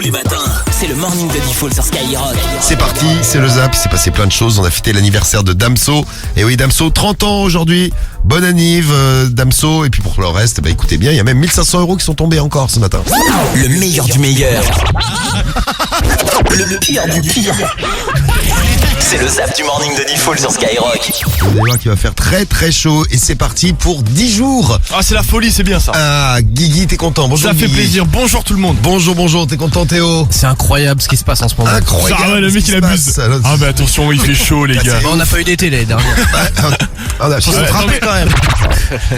Tous les matins, c'est le morning de Diffoul sur Skyrock. C'est parti, c'est le Zap, il s'est passé plein de choses. On a fêté l'anniversaire de Damso. Et oui, Damso, 30 ans aujourd'hui. Bonne anniv, Damso. Et puis pour le reste, écoutez bien, il y a même 1500 € qui sont tombés encore ce matin. Le meilleur du meilleur. Le pire du pire. C'est le Zap du morning de Diffoul sur Skyrock. Vous allez voir qu'il va faire très très chaud. Et c'est parti pour 10 jours. Ah, c'est la folie, c'est bien ça. Ah, Guigui, t'es content? Bonjour Ça fait Guigui. plaisir. Bonjour tout le monde. Bonjour, t'es content Théo? C'est incroyable ce qui se passe en ce moment. Incroyable. Ah ouais, le ce mec qui il se abuse. passe. Ah bah attention, il fait chaud les gars. On n'a pas eu d'été l'année dernière. On a Faut se rattraper quand même.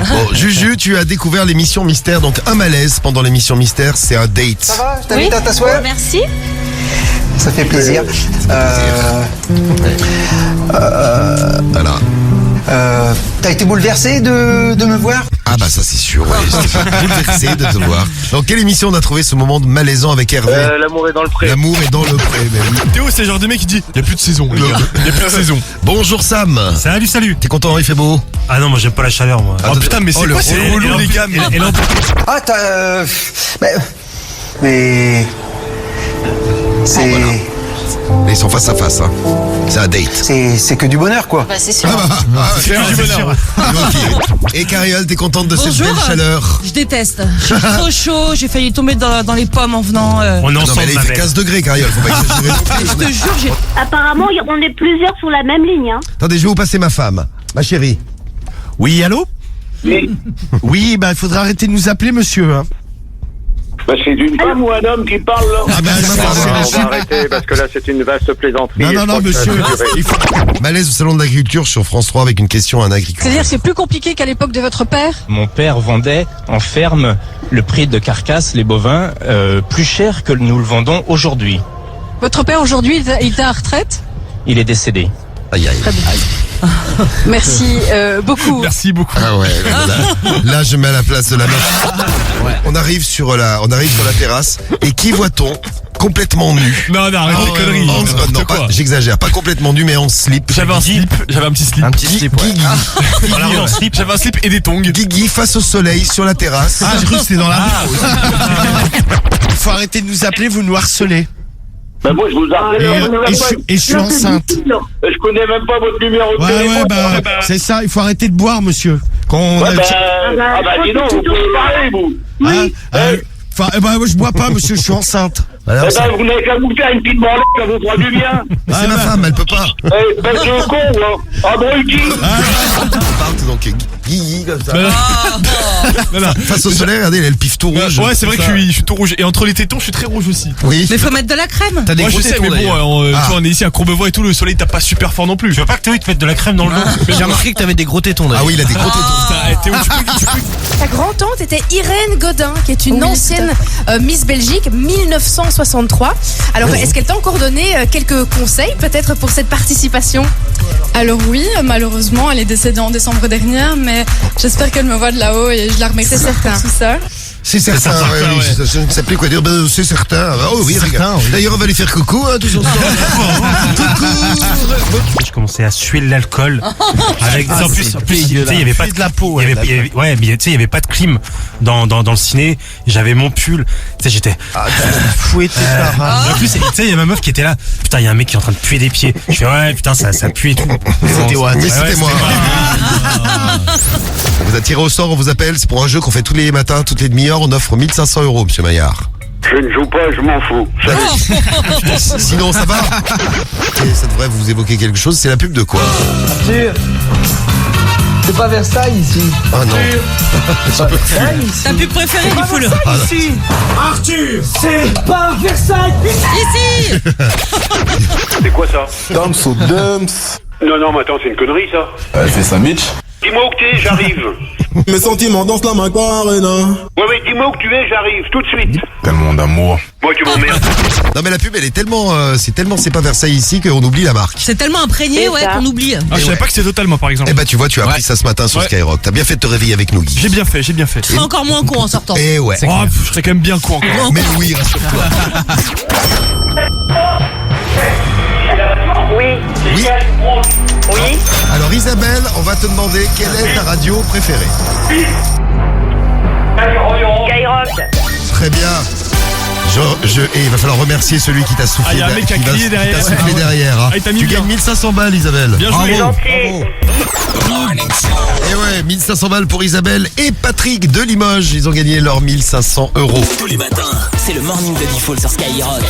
Bon, Juju, tu as découvert l'émission Mystère, donc un malaise pendant l'émission Mystère, c'est un date. Ça va? Je t'invite à t'asseoir? Merci. Ça fait plaisir. Voilà. T'as été bouleversé de me voir? Ah bah ça c'est sûr, ouais. J'étais bouleversé de te voir. Dans quelle émission on a trouvé ce moment de malaisant avec Hervé? L'amour est dans le pré. L'amour est dans le pré, mais oui. Théo, c'est le genre de mec qui dit il y a plus de saison les gars. Il y a plus de saison. Bonjour Sam. Salut. T'es content, il fait beau? Ah non, moi j'aime pas la chaleur, moi. Oh putain, mais c'est quoi ces relous les gars? Ah, t'as... Mais... C'est... Voilà. Ils sont face à face, hein. C'est un date. C'est que du bonheur, quoi. Bah, c'est sûr. C'est du bonheur. Ok. Et Cariole, t'es contente de cette Bonjour. belle chaleur? Je déteste. J'ai trop chaud, j'ai failli tomber dans les pommes en venant. On est Non mais ensemble, là, il ma fait belle. 15 degrés, Cariole, faut pas exagérer. Je te jure, j'ai. Apparemment, on est plusieurs sur la même ligne. Hein. Attendez, je vais vous passer ma femme. Ma chérie. Oui, allô? Oui, bah il faudra arrêter de nous appeler monsieur. Hein. Bah, c'est d'une femme ou un homme qui parle là? Ah bah, On ma femme. va arrêter parce que là c'est une vaste plaisanterie. Non, et je crois que ça monsieur. va durer. Il faut... Malaise au salon de l'agriculture sur France 3 avec une question à un agriculteur. C'est-à-dire que c'est plus compliqué qu'à l'époque de votre père? Mon père vendait en ferme le prix de carcasse, les bovins, plus cher que nous le vendons aujourd'hui. Votre père aujourd'hui, il était à retraite? Il est décédé. Aïe aïe. Merci beaucoup. Merci beaucoup. Ah ouais, là je mets à la place de la meuf. On arrive sur la terrasse et qui voit-on complètement nu? Non, arrête tes conneries. Non, pas, j'exagère, pas complètement nu mais en slip. J'avais un slip, j'avais un petit slip. Un petit slip, ouais. Guigui, Voilà, en slip, j'avais un slip et des tongs. Guigui face au soleil sur la terrasse. Ah, je crois que c'était dans la Il faut arrêter de nous appeler, vous nous harcelez. Bah, moi je vous appelle. Et je suis enceinte. Je connais même pas votre numéro de téléphone. C'est ça, il faut arrêter de boire monsieur. Ah bah dis donc, vous pouvez parler vous. Moi je bois pas monsieur, je suis enceinte. Voilà, Eh ben, vous n'avez qu'à vous faire une petite branlette, ça vous fera du bien. c'est ma femme, elle peut pas. Bête de con, hein. Abruti. Parte donc Guigui comme ça. Non. Face au soleil, regardez, elle a le pif tout rouge. Ouais, c'est vrai que je suis tout rouge. Et entre les tétons, je suis très rouge aussi. Oui. Mais faut mettre de la crème. T'as des Moi gros je sais, tétons, mais bon, d'ailleurs. tu vois, on est ici à Courbevoie et tout, le soleil tape pas super fort non plus. Tu veux pas que Théo il te mette de la crème dans le dos? J'ai remarqué que t'avais des gros tétons d'ailleurs. Ah oui, il a des gros tétons. Putain, Théo, tu peux. Ta grand-tante était Irène Godin, qui est une Oui, ancienne Miss Belgique 1963. Alors, est-ce qu'elle t'a encore donné quelques conseils, peut-être, pour cette participation? Alors oui, malheureusement, elle est décédée en décembre dernier, mais j'espère qu'elle me voit de là-haut et je la remercie pour tout ça. C'est certain, oui, je ne sais plus quoi dire. C'est certain. Oh oui, C'est regarde. certain, oui. D'ailleurs, on va lui faire coucou, hein, tous ensemble. Coucou. Je commençais à suer l'alcool. Avec, en plus, tu sais, il y avait pas de la peau. il y avait- ouais, mais tu sais, il y avait pas de clim dans le ciné. J'avais mon pull. Tu sais, j'étais. Fouetté par En plus, tu sais, il y a ma meuf qui était là. Putain, il y a un mec qui est en train de puer des pieds. Je fais ouais, putain, ça pue et tout. C'était Watt. Mais c'était moi. On vous a tiré au sort, on vous appelle. C'est pour un jeu qu'on fait tous les matins, toutes les demi-heures. On offre 1500 €, monsieur Maillard. Je ne joue pas, je m'en fous. Sinon, ça va. Et ça devrait vous évoquer quelque chose. C'est la pub de quoi? Arthur, c'est pas Versailles ici. Ah non. Ta pub préférée, il faut le. Ici. Arthur, c'est pas Versailles. Ici. C'est quoi ça? Damso Dumps. Non, mais attends, c'est une connerie ça. Elle fait sa mitch. Dis-moi où que t'es, j'arrive. Mes sentiments dansent la Macarena. Ouais, mais dis-moi où que tu es, j'arrive, tout de suite. Tellement d'amour. Moi, tu m'emmerdes. Non mais la pub, elle est tellement, c'est pas Versailles ici qu'on oublie la marque. C'est tellement imprégné, ouais, qu'on oublie. Ah, je savais pas que c'était total, moi, par exemple. Eh ben tu vois, tu as appris ça ce matin sur Ouais. Skyrock. T'as bien fait de te réveiller avec nous, Guy. J'ai bien fait. Tu seras encore moins con en sortant. Eh ouais. Oh, je serais quand même bien con encore. Mais oui, rassure-toi. Oui. Oui. Alors Isabelle, on va te demander quelle est ta radio préférée. Skyrock. Très bien. Et il va falloir remercier celui qui t'a soufflé, Ah, y a un mec qui a crié derrière. qui t'a soufflé derrière. Hein. Ah, il t'a mis Tu bien. gagnes 1500 balles, Isabelle. Bien joué. Bravo. Bravo. Et ouais, 1500 balles pour Isabelle et Patrick de Limoges. Ils ont gagné leurs 1500 euros. Tous les matins, c'est le morning de Diffoul sur Skyrock.